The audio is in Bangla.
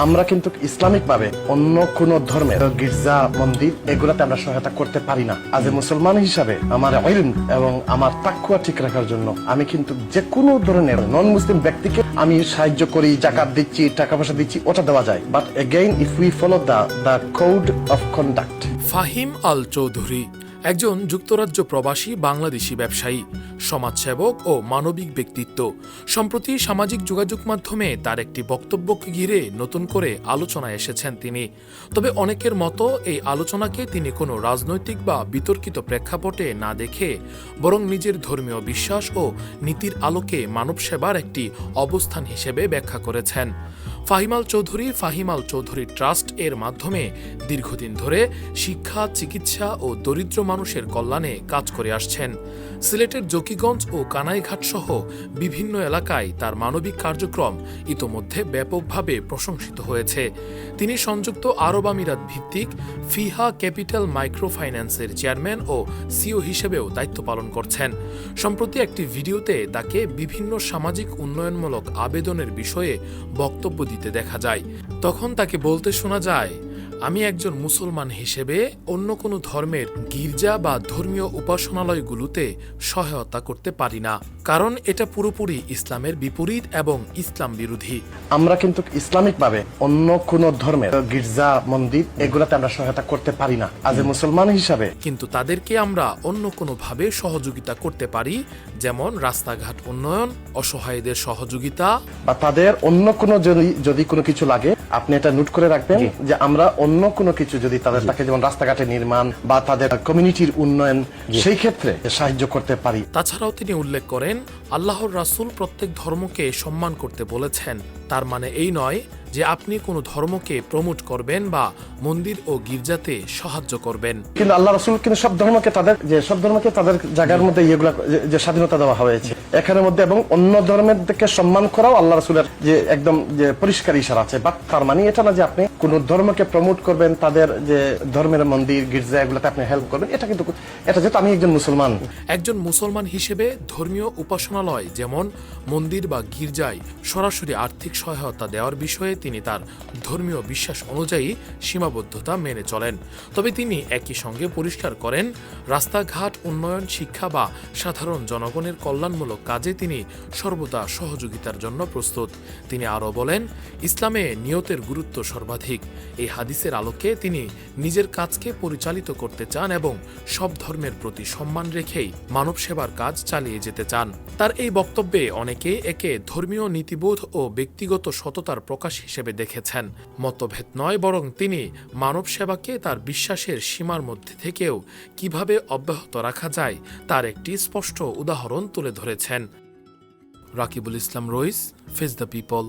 আমরা কিন্তু ইসলামিক ভাবে অন্য কোন ধর্মের গির্জা মন্দির এগুলাতে আমরা সহায়তা করতে পারি না। আজ এ মুসলমান হিসাবে আমার ইলম এবং আমার তাকওয়া ঠিক রাখার জন্য আমি কিন্তু যে কোনো ধরনের নন মুসলিম ব্যক্তিকে আমি সাহায্য করি, জাকাত দিচ্ছি, টাকা পয়সা দিচ্ছি, ওটা দেওয়া যায়। But again if we follow the code of conduct. Fahim Al Chowdhury একজন যুক্তরাজ্য প্রবাসী বাংলাদেশি ব্যবসায়ী, সমাজসেবক ও মানবিক ব্যক্তিত্ব। সম্প্রতি সামাজিক যোগাযোগ মাধ্যমে তার একটি বক্তব্যকে ঘিরে নতুন করে আলোচনায় এসেছেন তিনি। তবে অনেকের মতো এই আলোচনাকে তিনি কোনো রাজনৈতিক বা বিতর্কিত প্রেক্ষাপটে না দেখে বরং নিজের ধর্মীয় বিশ্বাস ও নীতির আলোকে মানব সেবার একটি অবস্থান হিসেবে ব্যাখ্যা করেছেন। ফাহিম আল চৌধুরী ট্রাস্ট এর মাধ্যমে দীর্ঘদিন ধরে শিক্ষা, চিকিৎসা ও দরিদ্র মানুষের কল্যাণে কাজ করে আসছেন। সিলেটের জকিগঞ্জ ও কানাইঘাট সহ বিভিন্ন এলাকায় তার মানবিক কার্যক্রম ইতোমধ্যে ব্যাপকভাবে প্রশংসিত হয়েছে। তিনি সংযুক্ত আরব আমিরাত ভিত্তিক ফিহা ক্যাপিটাল মাইক্রো ফাইন্যান্সের চেয়ারম্যান ও সিও হিসেবেও দায়িত্ব পালন করছেন। সম্প্রতি একটি ভিডিওতে তাকে বিভিন্ন সামাজিক উন্নয়নমূলক আবেদনের বিষয়ে বক্তব্য দিতে দেখা যায়। তখন তাকে বলতে শোনা যায়, আমি একজন মুসলমান হিসেবে অন্য কোনো ধর্মের গির্জা বা ধর্মীয় উপাসনালয়গুলোতে সহায়তা করতে পারি না, কারণ এটা পুরোপুরি ইসলামের বিপরীত এবং ইসলাম বিরোধী। আমরা কিন্তু ইসলামিক ভাবে অন্য কোন ধর্মের গির্জা মন্দির এগুলাতে আমরা সহায়তা করতে পারি না আজ এ মুসলমান হিসাবে। কিন্তু তাদেরকে আমরা অন্য কোনোভাবে সহযোগিতা করতে পারি, যেমন রাস্তাঘাট উন্নয়ন, অসহায়দের সহযোগিতা বা তাদের অন্য কোনো যদি কোনো কিছু লাগে, আপনি এটা নোট করে রাখবেন যে আমরা অন্য কোনো কিছু যদি তাদের থাকে, যেমন রাস্তাঘাটের নির্মাণ বা তাদের কমিউনিটির উন্নয়ন, সেই ক্ষেত্রে সাহায্য করতে পারি। তাছাড়াও তিনি উল্লেখ করেন, আল্লাহর রাসূল প্রত্যেক ধর্মকে সম্মান করতে বলেছেন। তার মানে এই নয় যে আপনি কোনো ধর্মকে প্রমোট করবেন বা মন্দির ও গির্জাতে সাহায্য করবেন। কিন্তু আল্লাহ রাসূল কিন্তু সব ধর্মকে তাদের জায়গার মধ্যে এগুলা যে স্বাধীনতা দেওয়া হয়েছে এখানের মধ্যে, এবং অন্য ধর্মের দিকে সম্মান করাও আল্লাহ রাসূলের যে একদম যে পরিষ্কার ইশারা আছে। বাট তার মানে এটা না যে আপনি কোন ধর্মকে প্রমোট করবেন, তাদের যে ধর্মের মন্দির গির্জা এগুলোতে আপনি হেল্প করবেন। এটা যেহেতু আমি একজন মুসলমান হিসেবে ধর্মীয় উপাসনালয় যেমন মন্দির বা গির্জায় সরাসরি আর্থিক সহায়তা দেওয়ার বিষয়ে তিনি তার ধর্মীয় বিশ্বাস অনুযায়ী সীমাবদ্ধতা মেনে চলেন। তবে তিনি একই সঙ্গে পরিষ্কার করেন, রাস্তাঘাট উন্নয়ন, শিক্ষা বা সাধারণ জনগণের কল্যাণমূলক কাজে তিনি সর্বদা সহযোগিতার জন্য প্রস্তুত। তিনি আরও বলেন, ইসলামে নিয়তের গুরুত্ব সর্বাধিক। এই হাদিসের আলোকে তিনি নিজের কাজকে পরিচালিত করতে চান এবং সব ধর্মের প্রতি সম্মান রেখেই মানব সেবার কাজ চালিয়ে যেতে চান। তার এই বক্তব্যে অনেকে একে ধর্মীয় নীতিবোধ ও ব্যক্তিগত সততার প্রকাশ হিসেবে দেখেছেন। মতভেদ নয়, বরং তিনি মানব সেবাকে তার বিশ্বাসের সীমার মধ্যে থেকেও কিভাবে অব্যাহত রাখা যায় তার একটি স্পষ্ট উদাহরণ তুলে ধরেছেন। রাকিবুল ইসলাম রইস, ফেস দ্য পিপল।